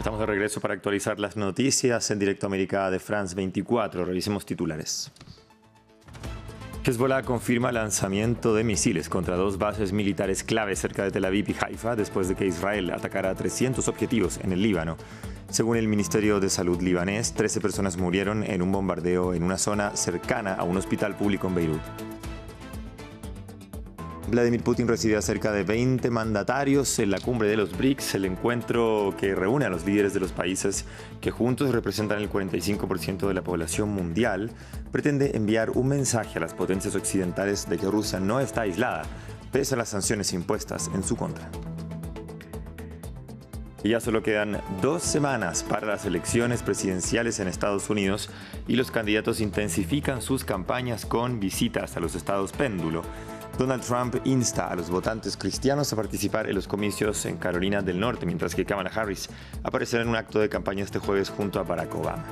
Estamos de regreso para actualizar las noticias en directo América de France 24. Revisemos titulares. Hezbollah confirma lanzamiento de misiles contra 2 bases militares clave cerca de Tel Aviv y Haifa después de que Israel atacara 300 objetivos en el Líbano. Según el Ministerio de Salud libanés, 13 personas murieron en un bombardeo en una zona cercana a un hospital público en Beirut. Vladimir Putin recibe a cerca de 20 mandatarios en la cumbre de los BRICS, el encuentro que reúne a los líderes de los países que juntos representan el 45% de la población mundial, pretende enviar un mensaje a las potencias occidentales de que Rusia no está aislada, pese a las sanciones impuestas en su contra. Y ya solo quedan 2 semanas para las elecciones presidenciales en Estados Unidos y los candidatos intensifican sus campañas con visitas a los estados péndulo. Donald Trump insta a los votantes cristianos a participar en los comicios en Carolina del Norte, mientras que Kamala Harris aparecerá en un acto de campaña este jueves junto a Barack Obama.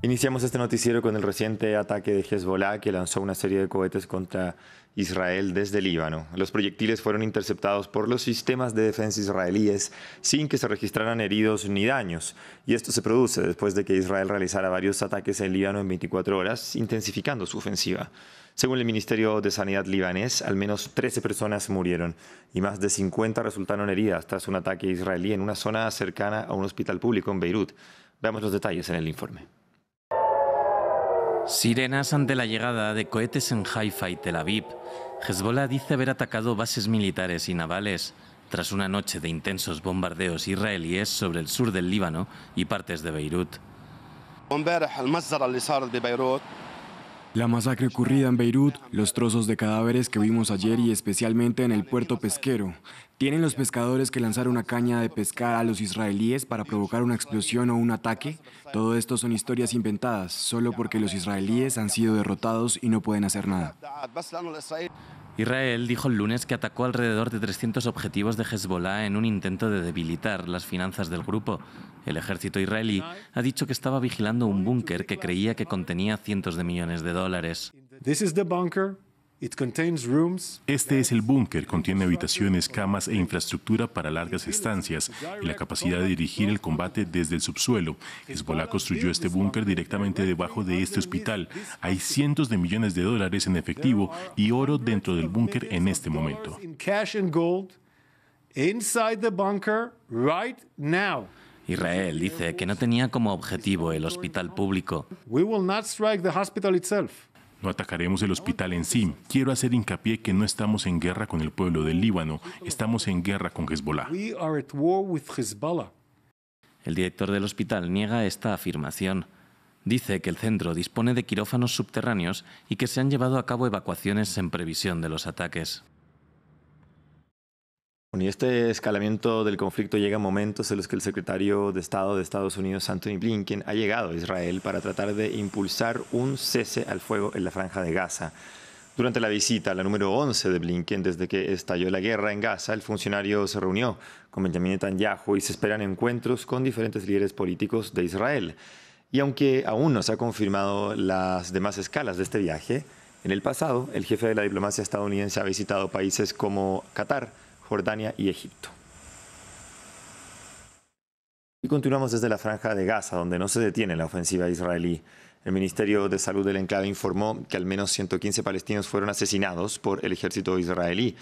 Iniciamos este noticiero con el reciente ataque de Hezbollah, que lanzó una serie de cohetes contra Israel desde Líbano. Los proyectiles fueron interceptados por los sistemas de defensa israelíes sin que se registraran heridos ni daños. Y esto se produce después de que Israel realizara varios ataques en Líbano en 24 horas, intensificando su ofensiva. Según el Ministerio de Sanidad libanés, al menos 13 personas murieron y más de 50 resultaron heridas tras un ataque israelí en una zona cercana a un hospital público en Beirut. Veamos los detalles en el informe. Sirenas ante la llegada de cohetes en Haifa y Tel Aviv. Hezbollah dice haber atacado bases militares y navales tras una noche de intensos bombardeos israelíes sobre el sur del Líbano y partes de Beirut. La masacre ocurrida en Beirut, los trozos de cadáveres que vimos ayer y especialmente en el puerto pesquero. ¿Tienen los pescadores que lanzar una caña de pescar a los israelíes para provocar una explosión o un ataque? Todo esto son historias inventadas, solo porque los israelíes han sido derrotados y no pueden hacer nada. Israel dijo el lunes que atacó alrededor de 300 objetivos de Hezbollah en un intento de debilitar las finanzas del grupo. El ejército israelí ha dicho que estaba vigilando un búnker que creía que contenía cientos de millones de dólares. Este es el búnker, contiene habitaciones, camas e infraestructura para largas estancias y la capacidad de dirigir el combate desde el subsuelo. Hezbollah construyó este búnker directamente debajo de este hospital. Hay cientos de millones de dólares en efectivo y oro dentro del búnker en este momento. Israel dice que no tenía como objetivo el hospital público. No atacaremos el hospital en sí. Quiero hacer hincapié que no estamos en guerra con el pueblo del Líbano, estamos en guerra con Hezbollah. El director del hospital niega esta afirmación. Dice que el centro dispone de quirófanos subterráneos y que se han llevado a cabo evacuaciones en previsión de los ataques. Y este escalamiento del conflicto llega en momentos en los que el secretario de Estado de Estados Unidos, Antony Blinken, ha llegado a Israel para tratar de impulsar un cese al fuego en la Franja de Gaza. Durante la visita, la número 11 de Blinken desde que estalló la guerra en Gaza, el funcionario se reunió con Benjamin Netanyahu y se esperan encuentros con diferentes líderes políticos de Israel. Y aunque aún no se ha confirmado las demás escalas de este viaje, en el pasado el jefe de la diplomacia estadounidense ha visitado países como Qatar, Jordania y Egipto. Y continuamos desde la Franja de Gaza, donde no se detiene la ofensiva israelí. El Ministerio de Salud del enclave informó que al menos 115 palestinos fueron asesinados por el ejército israelí.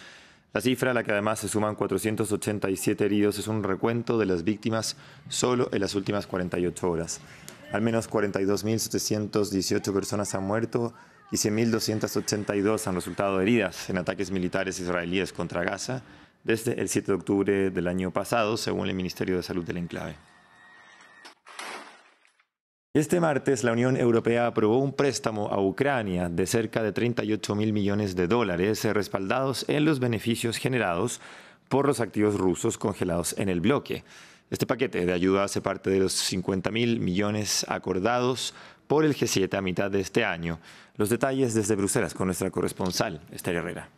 La cifra, a la que además se suman 487 heridos, es un recuento de las víctimas solo en las últimas 48 horas. Al menos 42.718 personas han muerto y 100.282 han resultado heridas en ataques militares israelíes contra Gaza desde el 7 de octubre del año pasado, según el Ministerio de Salud del enclave. Este martes, la Unión Europea aprobó un préstamo a Ucrania de cerca de 38.000 millones de dólares, respaldados en los beneficios generados por los activos rusos congelados en el bloque. Este paquete de ayuda hace parte de los 50.000 millones acordados por el G7 a mitad de este año. Los detalles desde Bruselas con nuestra corresponsal, Esther Herrera.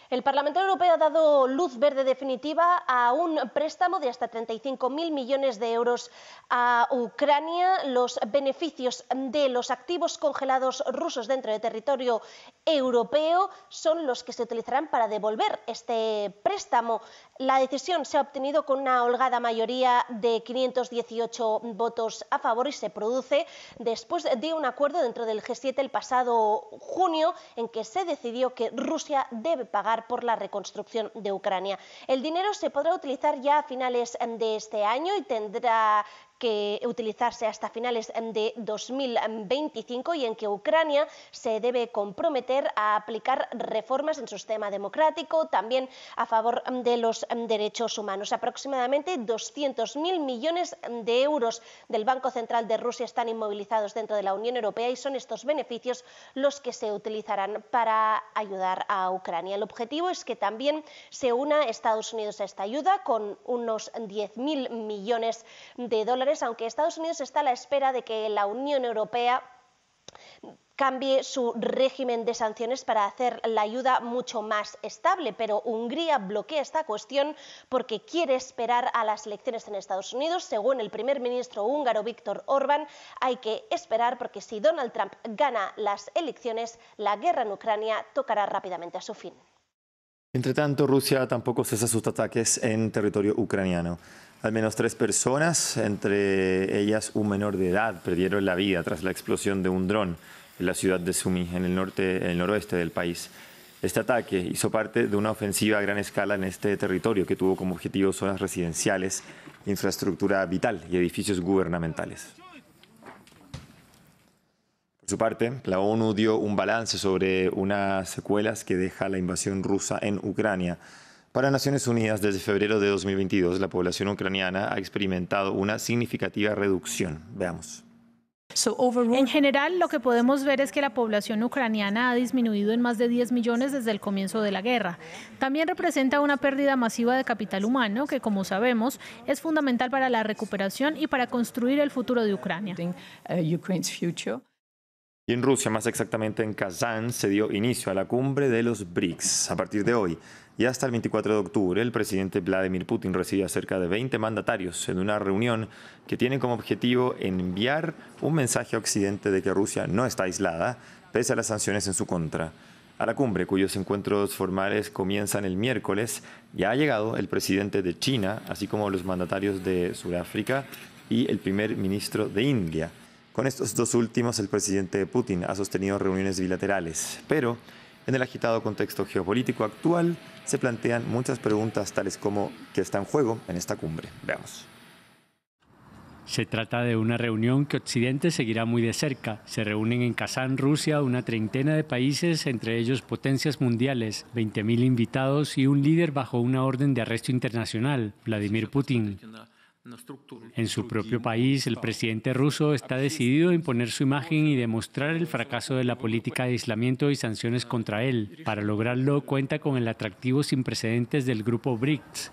El Parlamento Europeo ha dado luz verde definitiva a un préstamo de hasta 35.000 millones de euros a Ucrania. Los beneficios de los activos congelados rusos dentro del territorio europeo son los que se utilizarán para devolver este préstamo. La decisión se ha obtenido con una holgada mayoría de 518 votos a favor y se produce después de un acuerdo dentro del G7 el pasado junio en que se decidió que Rusia debe pagar por la reconstrucción de Ucrania. El dinero se podrá utilizar ya a finales de este año y tendrá que utilizarse hasta finales de 2025 y en que Ucrania se debe comprometer a aplicar reformas en su sistema democrático, también a favor de los derechos humanos. Aproximadamente 200.000 millones de euros del Banco Central de Rusia están inmovilizados dentro de la Unión Europea y son estos beneficios los que se utilizarán para ayudar a Ucrania. El objetivo es que también se una Estados Unidos a esta ayuda con unos 10.000 millones de dólares, aunque Estados Unidos está a la espera de que la Unión Europea cambie su régimen de sanciones para hacer la ayuda mucho más estable, pero Hungría bloquea esta cuestión porque quiere esperar a las elecciones en Estados Unidos. Según el primer ministro húngaro Viktor Orbán, hay que esperar porque si Donald Trump gana las elecciones, la guerra en Ucrania tocará rápidamente a su fin. Entre tanto, Rusia tampoco cesa sus ataques en territorio ucraniano. Al menos 3 personas, entre ellas un menor de edad, perdieron la vida tras la explosión de un dron en la ciudad de Sumy, en el noroeste del país. Este ataque hizo parte de una ofensiva a gran escala en este territorio que tuvo como objetivo zonas residenciales, infraestructura vital y edificios gubernamentales. Por su parte, la ONU dio un balance sobre unas secuelas que deja la invasión rusa en Ucrania. Para Naciones Unidas, desde febrero de 2022, la población ucraniana ha experimentado una significativa reducción. Veamos. En general, lo que podemos ver es que la población ucraniana ha disminuido en más de 10 millones desde el comienzo de la guerra. También representa una pérdida masiva de capital humano que, como sabemos, es fundamental para la recuperación y para construir el futuro de Ucrania. Y en Rusia, más exactamente en Kazán, se dio inicio a la cumbre de los BRICS. A partir de hoy y hasta el 24 de octubre, el presidente Vladimir Putin recibe a cerca de 20 mandatarios en una reunión que tiene como objetivo enviar un mensaje a Occidente de que Rusia no está aislada, pese a las sanciones en su contra. A la cumbre, cuyos encuentros formales comienzan el miércoles, ya ha llegado el presidente de China, así como los mandatarios de Sudáfrica y el primer ministro de India. Con estos dos últimos, el presidente Putin ha sostenido reuniones bilaterales, pero en el agitado contexto geopolítico actual se plantean muchas preguntas tales como ¿qué está en juego en esta cumbre? Veamos. Se trata de una reunión que Occidente seguirá muy de cerca. Se reúnen en Kazán, Rusia, una treintena de países, entre ellos potencias mundiales, 20.000 invitados y un líder bajo una orden de arresto internacional, Vladimir Putin. En su propio país, el presidente ruso está decidido a imponer su imagen y demostrar el fracaso de la política de aislamiento y sanciones contra él. Para lograrlo, cuenta con el atractivo sin precedentes del grupo BRICS.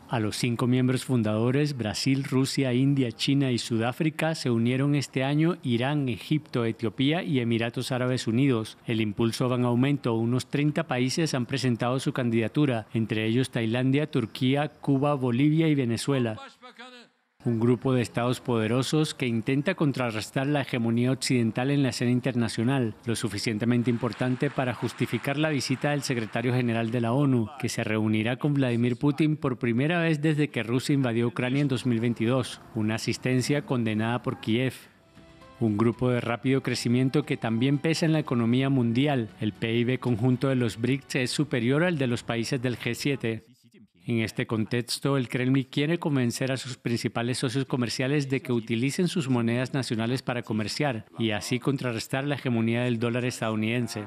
A los 5 miembros fundadores, Brasil, Rusia, India, China y Sudáfrica, se unieron este año Irán, Egipto, Etiopía y Emiratos Árabes Unidos. El impulso va en aumento. Unos 30 países han presentado su candidatura, entre ellos Tailandia, Turquía, Cuba, Bolivia y Venezuela. Un grupo de estados poderosos que intenta contrarrestar la hegemonía occidental en la escena internacional, lo suficientemente importante para justificar la visita del secretario general de la ONU, que se reunirá con Vladimir Putin por primera vez desde que Rusia invadió Ucrania en 2022, una asistencia condenada por Kiev. Un grupo de rápido crecimiento que también pesa en la economía mundial. El PIB conjunto de los BRICS es superior al de los países del G7. En este contexto, el Kremlin quiere convencer a sus principales socios comerciales de que utilicen sus monedas nacionales para comerciar y así contrarrestar la hegemonía del dólar estadounidense.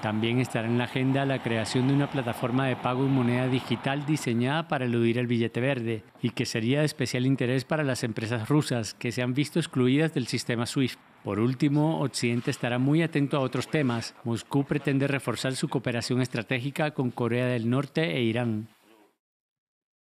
También estará en la agenda la creación de una plataforma de pago en moneda digital diseñada para eludir el billete verde y que sería de especial interés para las empresas rusas que se han visto excluidas del sistema SWIFT. Por último, Occidente estará muy atento a otros temas. Moscú pretende reforzar su cooperación estratégica con Corea del Norte e Irán.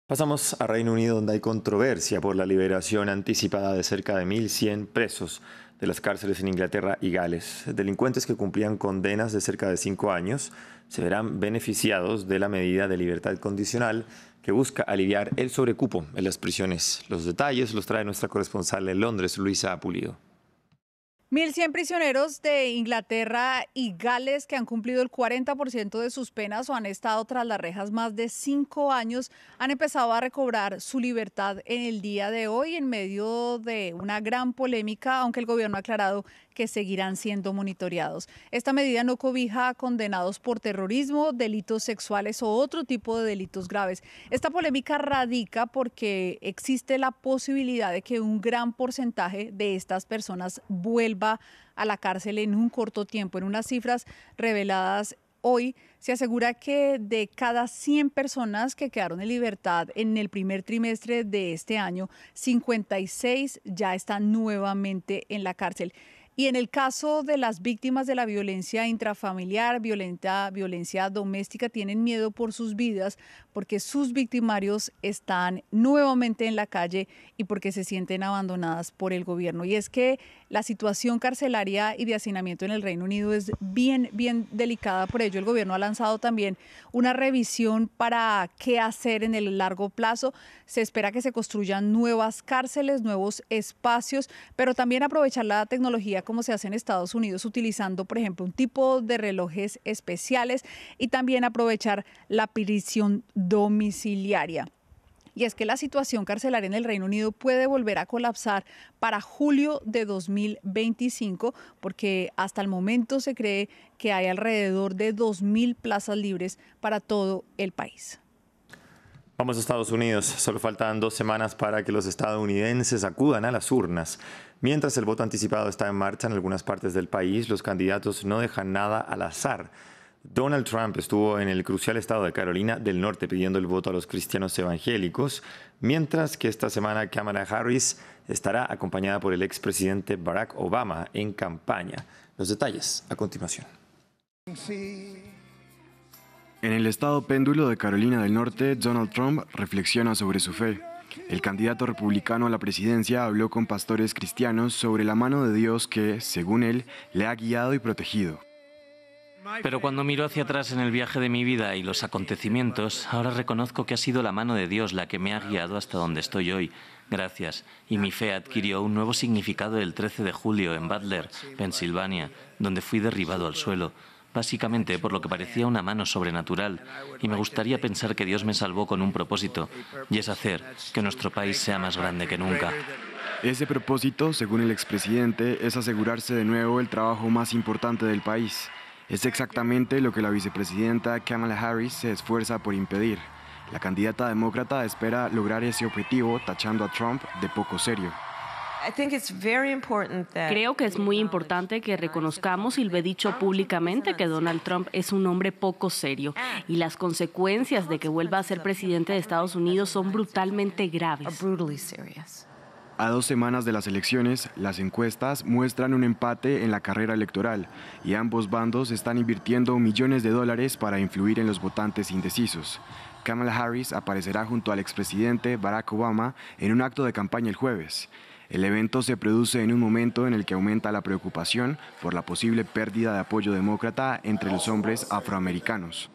Pasamos a Reino Unido, donde hay controversia por la liberación anticipada de cerca de 1.100 presos de las cárceles en Inglaterra y Gales. Delincuentes que cumplían condenas de cerca de 5 años se verán beneficiados de la medida de libertad condicional que busca aliviar el sobrecupo en las prisiones. Los detalles los trae nuestra corresponsal en Londres, Luisa Pulido. 1.100 prisioneros de Inglaterra y Gales que han cumplido el 40% de sus penas o han estado tras las rejas más de 5 años han empezado a recobrar su libertad en el día de hoy en medio de una gran polémica, aunque el gobierno ha aclarado que seguirán siendo monitoreados. Esta medida no cobija a condenados por terrorismo, delitos sexuales o otro tipo de delitos graves. Esta polémica radica porque existe la posibilidad de que un gran porcentaje de estas personas vuelva a la cárcel en un corto tiempo. En unas cifras reveladas hoy, se asegura que de cada 100 personas que quedaron en libertad en el primer trimestre de este año, 56 ya están nuevamente en la cárcel. Y en el caso de las víctimas de la violencia intrafamiliar, violencia doméstica, tienen miedo por sus vidas porque sus victimarios están nuevamente en la calle y porque se sienten abandonadas por el gobierno. Y es que la situación carcelaria y de hacinamiento en el Reino Unido es bien delicada. Por ello, el gobierno ha lanzado también una revisión para qué hacer en el largo plazo. Se espera que se construyan nuevas cárceles, nuevos espacios, pero también aprovechar la tecnología como se hace en Estados Unidos, utilizando, por ejemplo, un tipo de relojes especiales y también aprovechar la prisión domiciliaria. Y es que la situación carcelaria en el Reino Unido puede volver a colapsar para julio de 2025, porque hasta el momento se cree que hay alrededor de 2.000 plazas libres para todo el país. Vamos a Estados Unidos. Solo faltan 2 semanas para que los estadounidenses acudan a las urnas. Mientras el voto anticipado está en marcha en algunas partes del país, los candidatos no dejan nada al azar. Donald Trump estuvo en el crucial estado de Carolina del Norte pidiendo el voto a los cristianos evangélicos, mientras que esta semana Kamala Harris estará acompañada por el expresidente Barack Obama en campaña. Los detalles a continuación. En el estado péndulo de Carolina del Norte, Donald Trump reflexiona sobre su fe. El candidato republicano a la presidencia habló con pastores cristianos sobre la mano de Dios que, según él, le ha guiado y protegido. Pero cuando miro hacia atrás en el viaje de mi vida y los acontecimientos, ahora reconozco que ha sido la mano de Dios la que me ha guiado hasta donde estoy hoy. Gracias. Y mi fe adquirió un nuevo significado el 13 de julio en Butler, Pensilvania, donde fui derribado al suelo. Básicamente por lo que parecía una mano sobrenatural, y me gustaría pensar que Dios me salvó con un propósito, y es hacer que nuestro país sea más grande que nunca. Ese propósito, según el expresidente, es asegurarse de nuevo el trabajo más importante del país. Es exactamente lo que la vicepresidenta Kamala Harris se esfuerza por impedir. La candidata demócrata espera lograr ese objetivo tachando a Trump de poco serio. Creo que es muy importante que reconozcamos, y lo he dicho públicamente, que Donald Trump es un hombre poco serio y las consecuencias de que vuelva a ser presidente de Estados Unidos son brutalmente graves. A 2 semanas de las elecciones, las encuestas muestran un empate en la carrera electoral y ambos bandos están invirtiendo millones de dólares para influir en los votantes indecisos. Kamala Harris aparecerá junto al expresidente Barack Obama en un acto de campaña el jueves. El evento se produce en un momento en el que aumenta la preocupación por la posible pérdida de apoyo demócrata entre los hombres afroamericanos.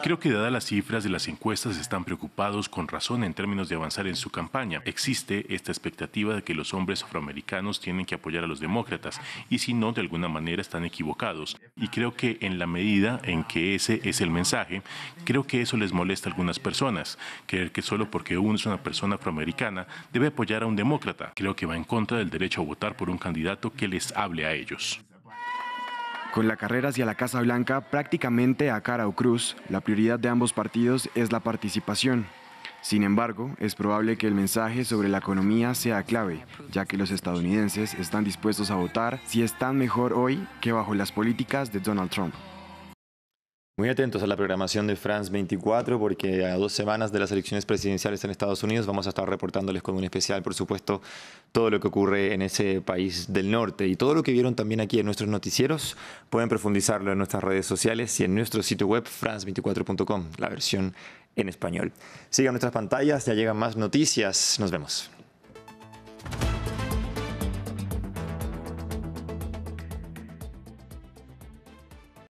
Creo que dadas las cifras de las encuestas están preocupados con razón en términos de avanzar en su campaña. Existe esta expectativa de que los hombres afroamericanos tienen que apoyar a los demócratas y si no, de alguna manera están equivocados. Y creo que en la medida en que ese es el mensaje, creo que eso les molesta a algunas personas. Creer que solo porque uno es una persona afroamericana debe apoyar a un demócrata. Creo que va en contra del derecho a votar por un candidato que les hable a ellos. Con la carrera hacia la Casa Blanca prácticamente a cara o cruz, la prioridad de ambos partidos es la participación. Sin embargo, es probable que el mensaje sobre la economía sea clave, ya que los estadounidenses están dispuestos a votar si están mejor hoy que bajo las políticas de Donald Trump. Muy atentos a la programación de France 24 porque a 2 semanas de las elecciones presidenciales en Estados Unidos vamos a estar reportándoles con un especial, por supuesto, todo lo que ocurre en ese país del norte. Y todo lo que vieron también aquí en nuestros noticieros pueden profundizarlo en nuestras redes sociales y en nuestro sitio web france24.com, la versión en español. Sigan nuestras pantallas, ya llegan más noticias. Nos vemos.